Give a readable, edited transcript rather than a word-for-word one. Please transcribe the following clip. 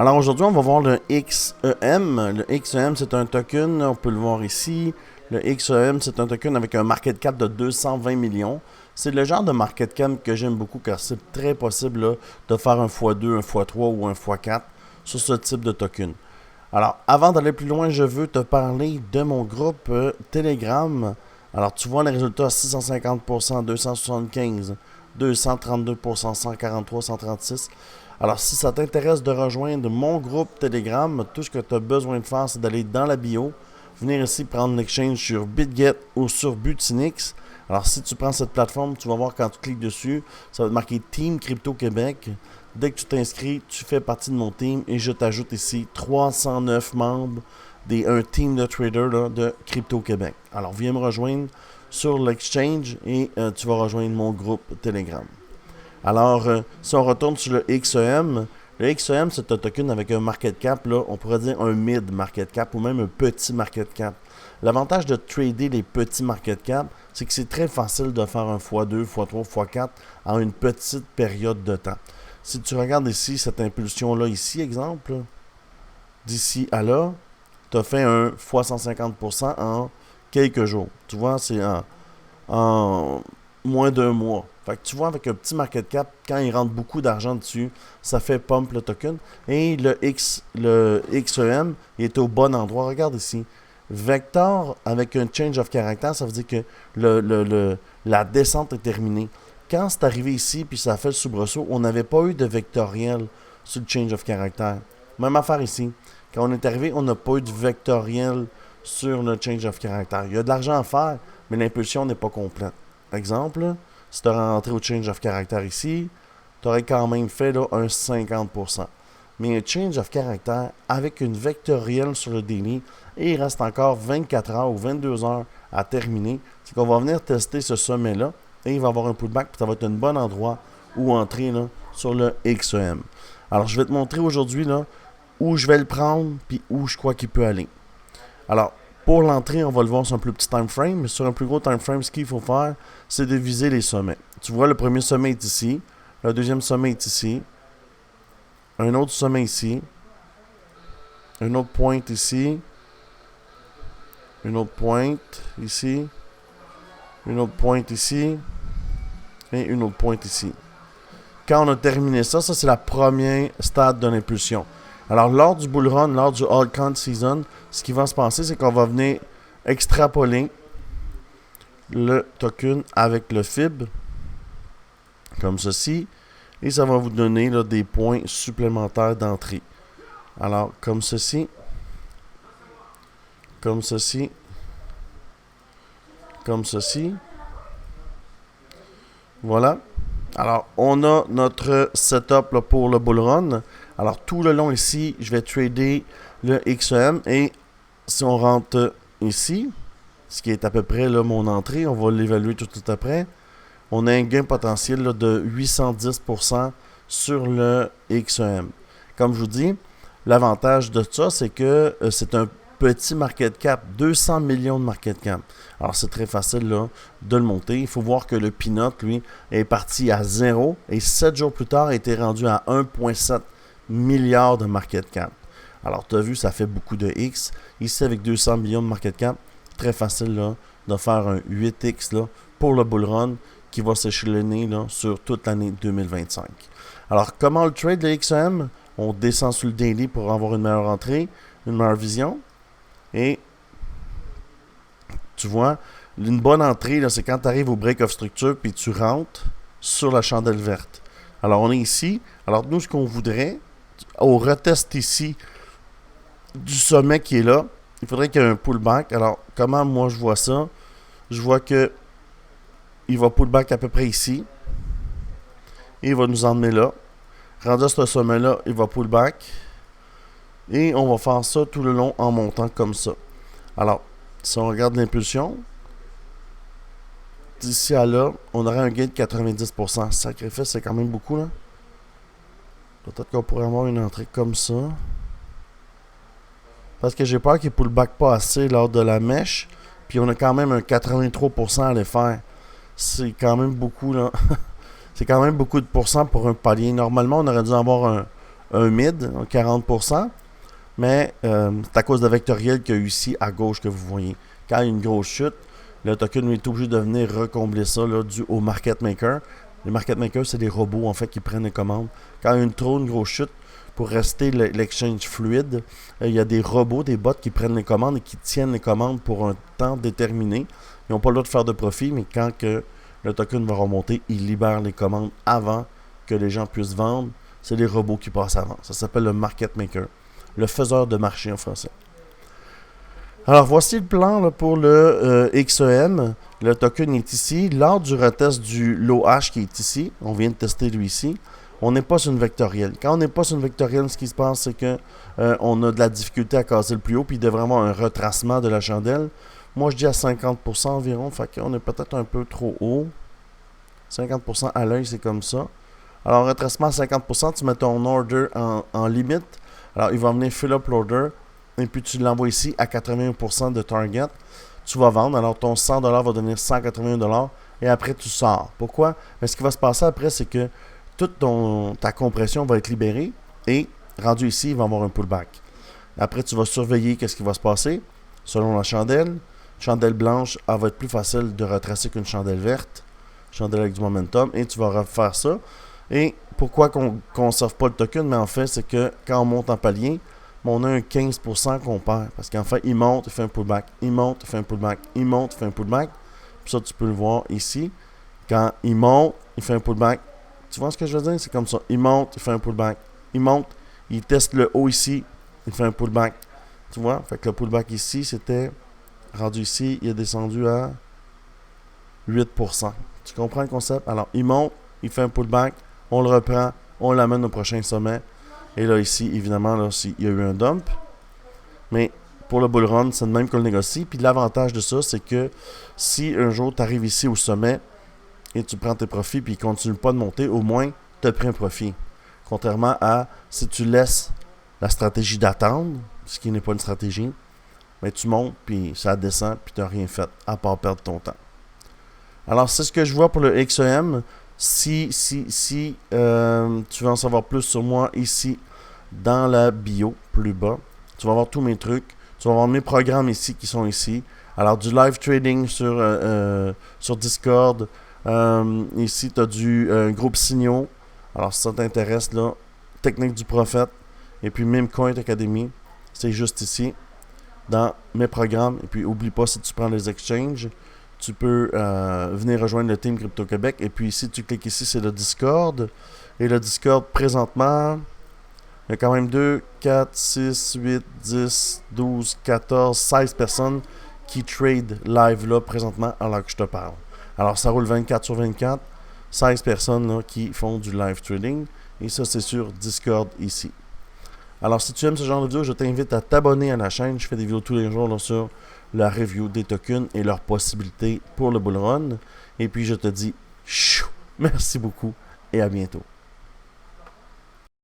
Alors aujourd'hui, on va voir le XEM. Le XEM, c'est un token, on peut le voir ici. Le XEM, c'est un token avec un market cap de 220 millions. C'est le genre de market cap que j'aime beaucoup car c'est très possible là, de faire un x2, un x3 ou un x4 sur ce type de token. Alors, avant d'aller plus loin, je veux te parler de mon groupe Telegram. Alors, tu vois les résultats 650%, 275%, 232%, 143%, 136%. Alors, si ça t'intéresse de rejoindre mon groupe Telegram, tout ce que tu as besoin de faire, c'est d'aller dans la bio, venir ici prendre l'exchange sur BitGet ou sur Butinix. Alors, si tu prends cette plateforme, tu vas voir quand tu cliques dessus, ça va te marquer Team Crypto Québec. Dès que tu t'inscris, tu fais partie de mon team et je t'ajoute ici 309 membres d'un team de traders là, de Crypto Québec. Alors, viens me rejoindre sur l'exchange et tu vas rejoindre mon groupe Telegram. Alors, si on retourne sur le XEM, le XEM, c'est un token avec un market cap, là, on pourrait dire un mid market cap ou même un petit market cap. L'avantage de trader les petits market cap, c'est que c'est très facile de faire un x2, x3, x4 en une petite période de temps. Si tu regardes ici, cette impulsion-là, ici, exemple, d'ici à là, tu as fait un x 150% en quelques jours. Tu vois, c'est en moins d'un mois. Fait que tu vois, avec un petit market cap, quand il rentre beaucoup d'argent dessus, ça fait pump le token. Et le XEM est au bon endroit. Regarde ici. Vector avec un change of character, ça veut dire que la descente est terminée. Quand c'est arrivé ici, puis ça a fait le soubresaut, on n'avait pas eu de vectoriel sur le change of character. Même affaire ici. Quand on est arrivé, on n'a pas eu de vectoriel sur le change of character. Il y a de l'argent à faire, mais l'impulsion n'est pas complète. Exemple, si tu aurais rentré au change of character ici, tu aurais quand même fait là, un 50%. Mais un change of character avec une vectorielle sur le daily et il reste encore 24 heures ou 22 heures à terminer, c'est qu'on va venir tester ce sommet-là et il va y avoir un pullback, puis ça va être un bon endroit où entrer là, sur le XEM. Alors, je vais te montrer aujourd'hui là, où je vais le prendre puis où je crois qu'il peut aller. Alors, pour l'entrée, on va le voir sur un plus petit time frame, mais sur un plus gros time frame, ce qu'il faut faire, c'est de viser les sommets. Tu vois, le premier sommet est ici, le deuxième sommet est ici, un autre sommet ici, un autre point ici, une autre pointe ici, une autre pointe ici, et une autre pointe ici. Quand on a terminé ça, c'est la première stade de l'impulsion. Alors, lors du bull run, lors du altcoin season, ce qui va se passer, c'est qu'on va venir extrapoler le token avec le FIB, comme ceci, et ça va vous donner là, des points supplémentaires d'entrée. Alors, comme ceci, comme ceci, comme ceci. Voilà. Alors, on a notre setup là, pour le bull run. Alors, tout le long ici, je vais trader le XEM. Et si on rentre ici, ce qui est à peu près là, mon entrée, on va l'évaluer tout après. On a un gain potentiel là, de 810% sur le XEM. Comme je vous dis, l'avantage de ça, c'est que c'est un petit market cap, 200 millions de market cap. Alors, c'est très facile là, de le monter. Il faut voir que le Peanut, lui, est parti à 0 et 7 jours plus tard, a été rendu à 1,7 milliard de market cap. Alors, tu as vu, ça fait beaucoup de X. Ici, avec 200 millions de market cap, très facile là, de faire un 8X là, pour le bull run qui va s'échelonner là, sur toute l'année 2025. Alors, comment le trade de XM? On descend sur le daily pour avoir une meilleure entrée, une meilleure vision. Et tu vois, une bonne entrée, là, c'est quand tu arrives au break of structure puis tu rentres sur la chandelle verte. Alors, on est ici. Alors, nous, ce qu'on voudrait, on reteste ici du sommet qui est là. Il faudrait qu'il y ait un pullback. Alors, comment moi je vois ça? Je vois que il va pullback à peu près ici. Et il va nous emmener là. Rendu à ce sommet-là, il va pullback. Et on va faire ça tout le long en montant comme ça. Alors, si on regarde l'impulsion, d'ici à là, on aurait un gain de 90%. Sacrifice, c'est quand même beaucoup, là. Peut-être qu'on pourrait avoir une entrée comme ça. Parce que j'ai peur qu'il pullback pas assez lors de la mèche. Puis on a quand même un 83% à les faire. C'est quand même beaucoup, là. C'est quand même beaucoup de pourcents pour un palier. Normalement, on aurait dû avoir un mid, 40%, mais c'est à cause de vectoriel qu'il y a eu ici à gauche que vous voyez. Quand il y a une grosse chute, le token est obligé de venir recombler ça là, dû au market maker. Les market makers, c'est des robots en fait qui prennent les commandes. Quand il y a une grosse chute, pour rester l'exchange fluide, il y a des robots, des bots qui prennent les commandes et qui tiennent les commandes pour un temps déterminé. Ils n'ont pas le droit de faire de profit, mais quand que le token va remonter, ils libèrent les commandes avant que les gens puissent vendre. C'est les robots qui passent avant. Ça s'appelle le market maker, le faiseur de marché en français. Alors, voici le plan là, pour le XEM. Le token est ici. Lors du retest du low hash qui est ici, on vient de tester lui ici, on n'est pas sur une vectorielle. Quand on n'est pas sur une vectorielle, ce qui se passe, c'est que on a de la difficulté à casser le plus haut, puis il devrait avoir un retracement de la chandelle. Moi, je dis à 50% environ, fait qu'on est peut-être un peu trop haut. 50% à l'œil, c'est comme ça. Alors, retracement à 50%, tu mets ton order en limite. Alors, il va venir fill up l'order. Et puis, tu l'envoies ici à 81% de target. Tu vas vendre. Alors, ton 100$ va devenir 181$. Et après, tu sors. Pourquoi? Mais ce qui va se passer après, c'est que toute ta compression va être libérée. Et, rendu ici, il va y avoir un pullback. Après, tu vas surveiller qu'est-ce qui va se passer. Selon la chandelle. Chandelle blanche, elle va être plus facile de retracer qu'une chandelle verte. Chandelle avec du momentum. Et tu vas refaire ça. Et pourquoi qu'on ne sauve pas le token? Mais en fait, c'est que quand on monte en palier, on a un 15% qu'on perd. Parce qu'en fait, il monte, il fait un pullback. Il monte, il fait un pullback. Il monte, il fait un pullback. Puis ça, tu peux le voir ici. Quand il monte, il fait un pullback. Tu vois ce que je veux dire? C'est comme ça. Il monte, il fait un pullback. Il monte, il teste le haut ici. Il fait un pullback. Tu vois? Fait que le pullback ici, c'était rendu ici. Il est descendu à 8%. Tu comprends le concept? Alors, il monte, il fait un pullback. On le reprend. On l'amène au prochain sommet. Et là, ici, évidemment, là, il y a eu un dump. Mais pour le bull run, c'est le même qu'on le négocie. Puis l'avantage de ça, c'est que si un jour tu arrives ici au sommet et tu prends tes profits puis il ne continue pas de monter, au moins, tu as pris un profit. Contrairement à si tu laisses la stratégie d'attendre, ce qui n'est pas une stratégie, mais tu montes puis ça descend puis tu n'as rien fait à part perdre ton temps. Alors, c'est ce que je vois pour le XEM. Si tu veux en savoir plus sur moi ici, dans la bio, plus bas, tu vas voir tous mes trucs. Tu vas voir mes programmes ici qui sont ici. Alors, du live trading sur Discord. Ici, tu as du groupe Signaux. Alors, si ça t'intéresse, là, Technique du Prophète. Et puis, Memecoin Academy. C'est juste ici, dans mes programmes. Et puis, oublie pas, si tu prends les exchanges, tu peux venir rejoindre le Team Crypto Québec. Et puis ici, tu cliques ici, c'est le Discord. Et le Discord, présentement, il y a quand même 2, 4, 6, 8, 10, 12, 14, 16 personnes qui trade live là présentement alors que je te parle. Alors, ça roule 24 sur 24. 16 personnes là, qui font du live trading. Et ça, c'est sur Discord ici. Alors, si tu aimes ce genre de vidéo, je t'invite à t'abonner à la chaîne. Je fais des vidéos tous les jours là, sur la review des tokens et leurs possibilités pour le bull run. Et puis, je te dis, merci beaucoup et à bientôt.